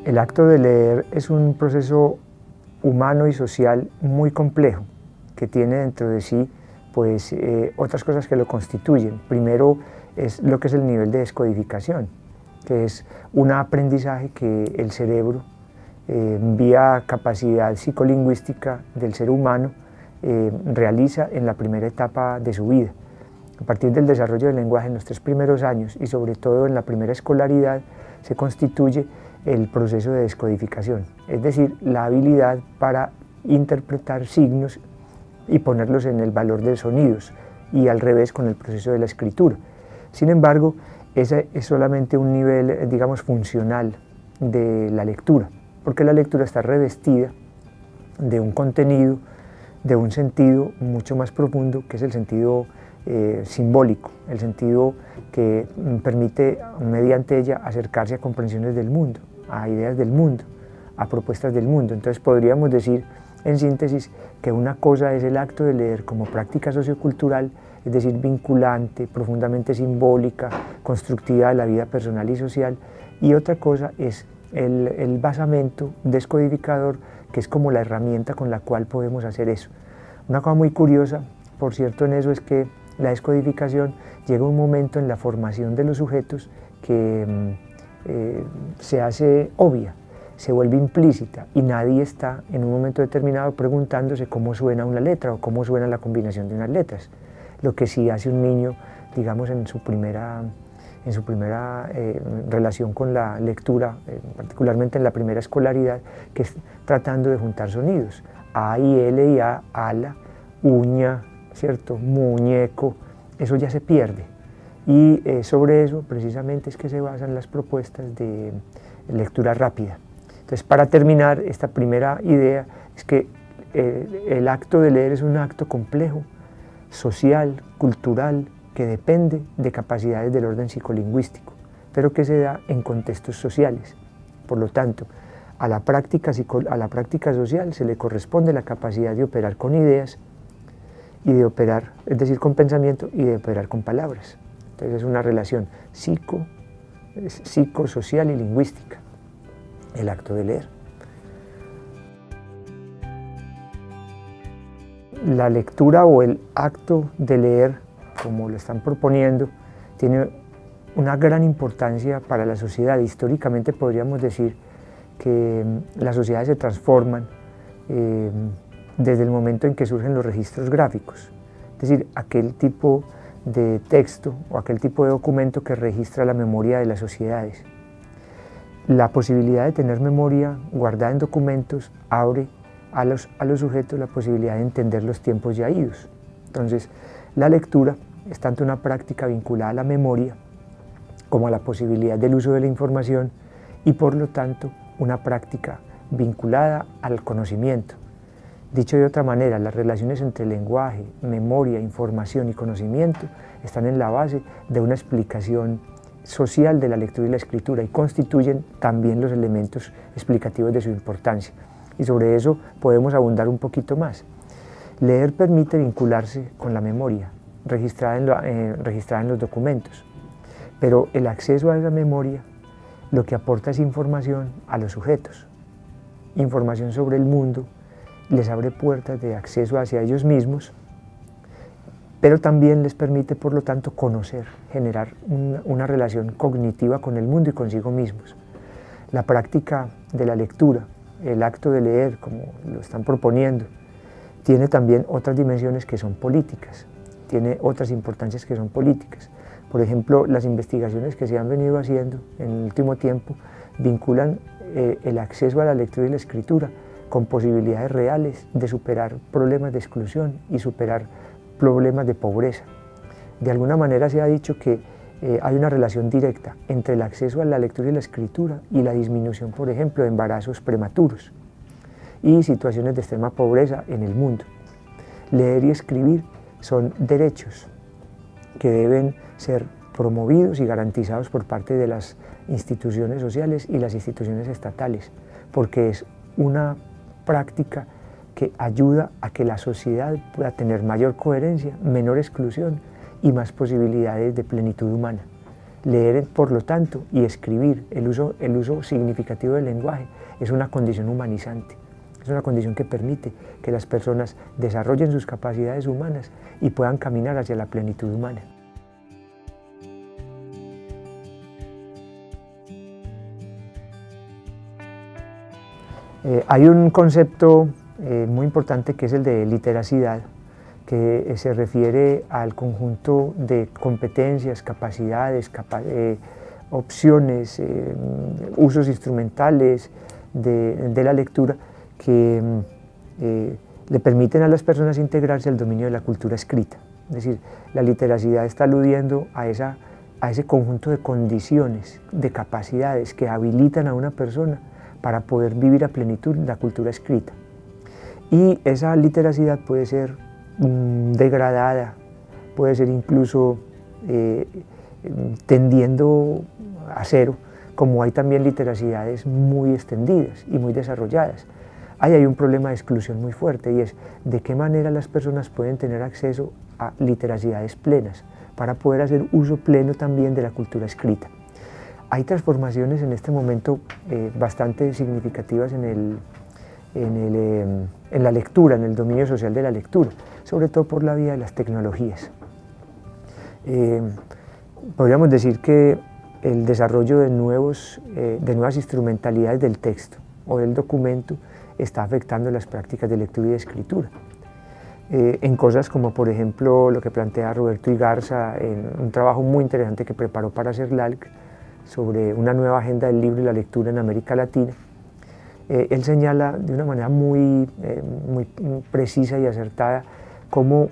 El acto de leer es un proceso humano y social muy complejo que tiene dentro de sí pues, otras cosas que lo constituyen. Primero es lo que es el nivel de descodificación, que es un aprendizaje que el cerebro, vía capacidad psicolingüística del ser humano, realiza en la primera etapa de su vida. A partir del desarrollo del lenguaje en los 3 primeros años y sobre todo en la primera escolaridad se constituye el proceso de descodificación, es decir, la habilidad para interpretar signos y ponerlos en el valor de sonidos, y al revés con el proceso de la escritura. Sin embargo, ese es solamente un nivel, digamos, funcional de la lectura, porque la lectura está revestida de un contenido, de un sentido mucho más profundo, que es el sentido simbólico, el sentido que permite mediante ella acercarse a comprensiones del mundo, a ideas del mundo, a propuestas del mundo. Entonces podríamos decir en síntesis que una cosa es el acto de leer como práctica sociocultural, es decir, vinculante, profundamente simbólica, constructiva de la vida personal y social, y otra cosa es el basamento descodificador, que es como la herramienta con la cual podemos hacer eso. Una cosa muy curiosa, por cierto, en eso es que la descodificación llega a un momento en la formación de los sujetos que se hace obvia, se vuelve implícita, y nadie está en un momento determinado preguntándose cómo suena una letra o cómo suena la combinación de unas letras. Lo que sí hace un niño, digamos, en su primera relación con la lectura, particularmente en la primera escolaridad, que es tratando de juntar sonidos. A y L y A, ala, uña, ¿cierto? Muñeco, eso ya se pierde. Y sobre eso precisamente es que se basan las propuestas de lectura rápida. Entonces, para terminar, esta primera idea es que el acto de leer es un acto complejo, social, cultural, que depende de capacidades del orden psicolingüístico, pero que se da en contextos sociales. Por lo tanto, a la práctica social se le corresponde la capacidad de operar con ideas y de operar, es decir, con pensamiento, y de operar con palabras. Entonces es una relación psicosocial y lingüística, el acto de leer. La lectura o el acto de leer, como lo están proponiendo, tiene una gran importancia para la sociedad. Históricamente podríamos decir que las sociedades se transforman desde el momento en que surgen los registros gráficos, es decir, aquel tipo de texto o aquel tipo de documento que registra la memoria de las sociedades. La posibilidad de tener memoria guardada en documentos abre a los sujetos la posibilidad de entender los tiempos ya idos. Entonces, la lectura es tanto una práctica vinculada a la memoria como a la posibilidad del uso de la información, y por lo tanto una práctica vinculada al conocimiento. Dicho de otra manera, las relaciones entre lenguaje, memoria, información y conocimiento están en la base de una explicación social de la lectura y la escritura, y constituyen también los elementos explicativos de su importancia. Y sobre eso podemos abundar un poquito más. Leer permite vincularse con la memoria, registrada en los documentos, pero el acceso a esa memoria lo que aporta es información a los sujetos, información sobre el mundo, les abre puertas de acceso hacia ellos mismos, pero también les permite, por lo tanto, conocer, generar una relación cognitiva con el mundo y consigo mismos. La práctica de la lectura, el acto de leer, como lo están proponiendo, tiene también otras dimensiones que son políticas, tiene otras importancias que son políticas. Por ejemplo, las investigaciones que se han venido haciendo en el último tiempo vinculan el acceso a la lectura y la escritura con posibilidades reales de superar problemas de exclusión y superar problemas de pobreza. De alguna manera se ha dicho que hay una relación directa entre el acceso a la lectura y la escritura y la disminución, por ejemplo, de embarazos prematuros y situaciones de extrema pobreza en el mundo. Leer y escribir son derechos que deben ser promovidos y garantizados por parte de las instituciones sociales y las instituciones estatales, porque es una práctica que ayuda a que la sociedad pueda tener mayor coherencia, menor exclusión y más posibilidades de plenitud humana. Leer, por lo tanto, y escribir, el uso significativo del lenguaje, es una condición humanizante. Es una condición que permite que las personas desarrollen sus capacidades humanas y puedan caminar hacia la plenitud humana. Hay un concepto muy importante que es el de literacidad, que se refiere al conjunto de competencias, capacidades, opciones, usos instrumentales de la lectura que le permiten a las personas integrarse al dominio de la cultura escrita. Es decir, la literacidad está aludiendo a ese conjunto de condiciones, de capacidades que habilitan a una persona para poder vivir a plenitud la cultura escrita. Y esa literacidad puede ser degradada, puede ser incluso tendiendo a cero, como hay también literacidades muy extendidas y muy desarrolladas. Ahí hay un problema de exclusión muy fuerte, y es de qué manera las personas pueden tener acceso a literacidades plenas para poder hacer uso pleno también de la cultura escrita. Hay transformaciones en este momento bastante significativas en la lectura, en el dominio social de la lectura, sobre todo por la vía de las tecnologías. Podríamos decir que el desarrollo de nuevas instrumentalidades del texto o del documento está afectando las prácticas de lectura y de escritura. En cosas como, por ejemplo, lo que plantea Roberto Igarza en un trabajo muy interesante que preparó para CERLALC sobre una nueva agenda del libro y la lectura en América Latina. Él señala de una manera muy precisa y acertada cómo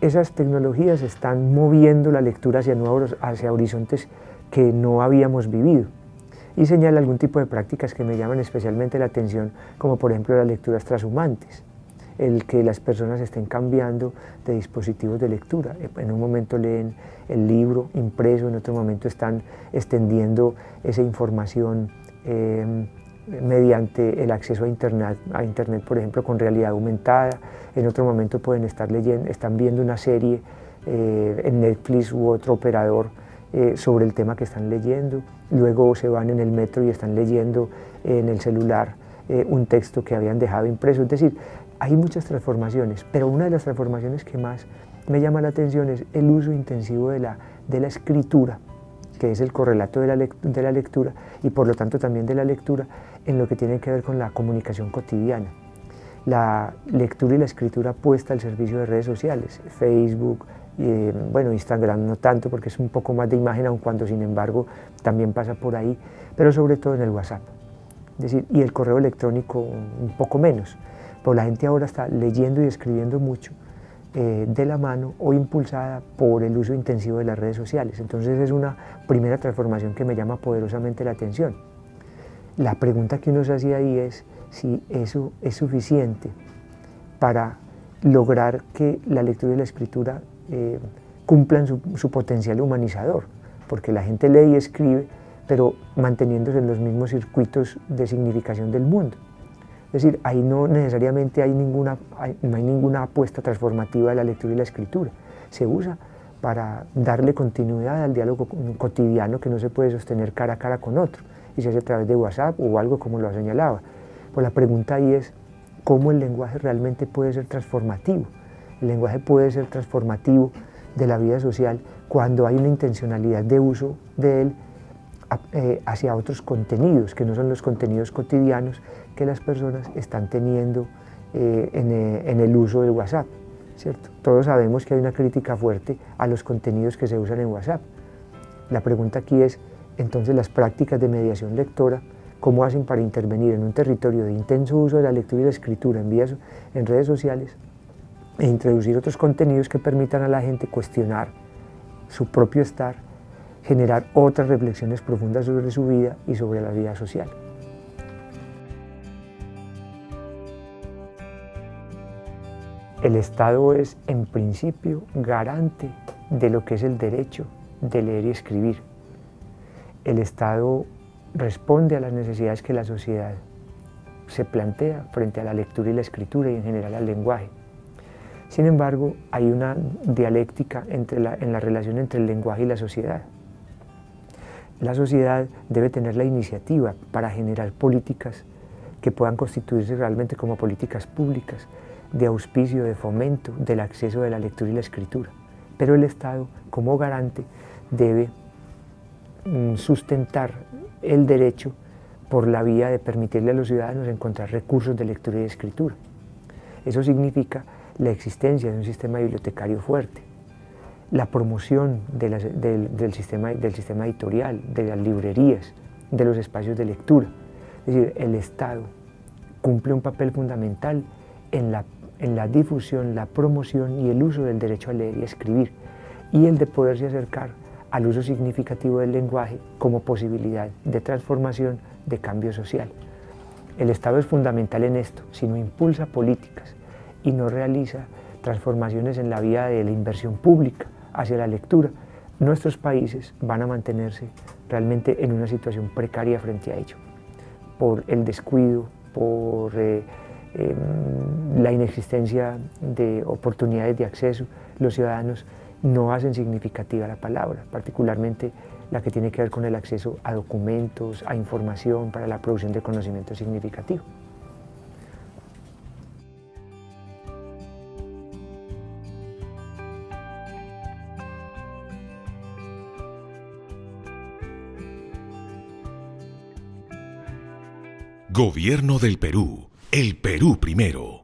esas tecnologías están moviendo la lectura hacia horizontes que no habíamos vivido, y señala algún tipo de prácticas que me llaman especialmente la atención, como por ejemplo las lecturas trashumantes, el que las personas estén cambiando de dispositivos de lectura. En un momento leen el libro impreso, en otro momento están extendiendo esa información mediante el acceso a internet, por ejemplo, con realidad aumentada. En otro momento pueden están viendo una serie en Netflix u otro operador sobre el tema que están leyendo, luego se van en el metro y están leyendo en el celular un texto que habían dejado impreso. Es decir, hay muchas transformaciones, pero una de las transformaciones que más me llama la atención es el uso intensivo de la escritura, que es el correlato de la lectura y por lo tanto también de la lectura en lo que tiene que ver con la comunicación cotidiana. La lectura y la escritura puesta al servicio de redes sociales, Facebook, bueno, Instagram no tanto porque es un poco más de imagen, aun cuando sin embargo también pasa por ahí, pero sobre todo en el WhatsApp. Es decir, y el correo electrónico un poco menos, pero la gente ahora está leyendo y escribiendo mucho de la mano o impulsada por el uso intensivo de las redes sociales. Entonces es una primera transformación que me llama poderosamente la atención. La pregunta que uno se hacía ahí es si eso es suficiente para lograr que la lectura y la escritura cumplan su potencial humanizador, porque la gente lee y escribe, pero manteniéndose en los mismos circuitos de significación del mundo. Es decir, ahí no necesariamente no hay ninguna apuesta transformativa de la lectura y la escritura. Se usa para darle continuidad al diálogo cotidiano que no se puede sostener cara a cara con otro, y se hace a través de WhatsApp o algo como lo señalaba. Pues la pregunta ahí es, ¿cómo el lenguaje realmente puede ser transformativo? El lenguaje puede ser transformativo de la vida social cuando hay una intencionalidad de uso de él hacia otros contenidos, que no son los contenidos cotidianos que las personas están teniendo en el uso del WhatsApp, ¿cierto? Todos sabemos que hay una crítica fuerte a los contenidos que se usan en WhatsApp. La pregunta aquí es, entonces, las prácticas de mediación lectora, ¿cómo hacen para intervenir en un territorio de intenso uso de la lectura y la escritura en redes sociales e introducir otros contenidos que permitan a la gente cuestionar su propio estar, generar otras reflexiones profundas sobre su vida y sobre la vida social? El Estado es, en principio, garante de lo que es el derecho de leer y escribir. El Estado responde a las necesidades que la sociedad se plantea frente a la lectura y la escritura y en general al lenguaje. Sin embargo, hay una dialéctica en la relación entre el lenguaje y la sociedad. La sociedad debe tener la iniciativa para generar políticas que puedan constituirse realmente como políticas públicas de auspicio, de fomento del acceso de la lectura y la escritura. Pero el Estado, como garante, debe sustentar el derecho por la vía de permitirle a los ciudadanos encontrar recursos de lectura y de escritura. Eso significa la existencia de un sistema bibliotecario fuerte, la promoción del sistema editorial, de las librerías, de los espacios de lectura. Es decir, el Estado cumple un papel fundamental en la difusión, la promoción y el uso del derecho a leer y a escribir, y el de poderse acercar al uso significativo del lenguaje como posibilidad de transformación, de cambio social. El Estado es fundamental en esto. Si no impulsa políticas y no realiza transformaciones en la vía de la inversión pública hacia la lectura, nuestros países van a mantenerse realmente en una situación precaria frente a ello, por el descuido, por la inexistencia de oportunidades de acceso. Los ciudadanos no hacen significativa la palabra, particularmente la que tiene que ver con el acceso a documentos, a información para la producción de conocimiento significativo. Gobierno del Perú, el Perú primero.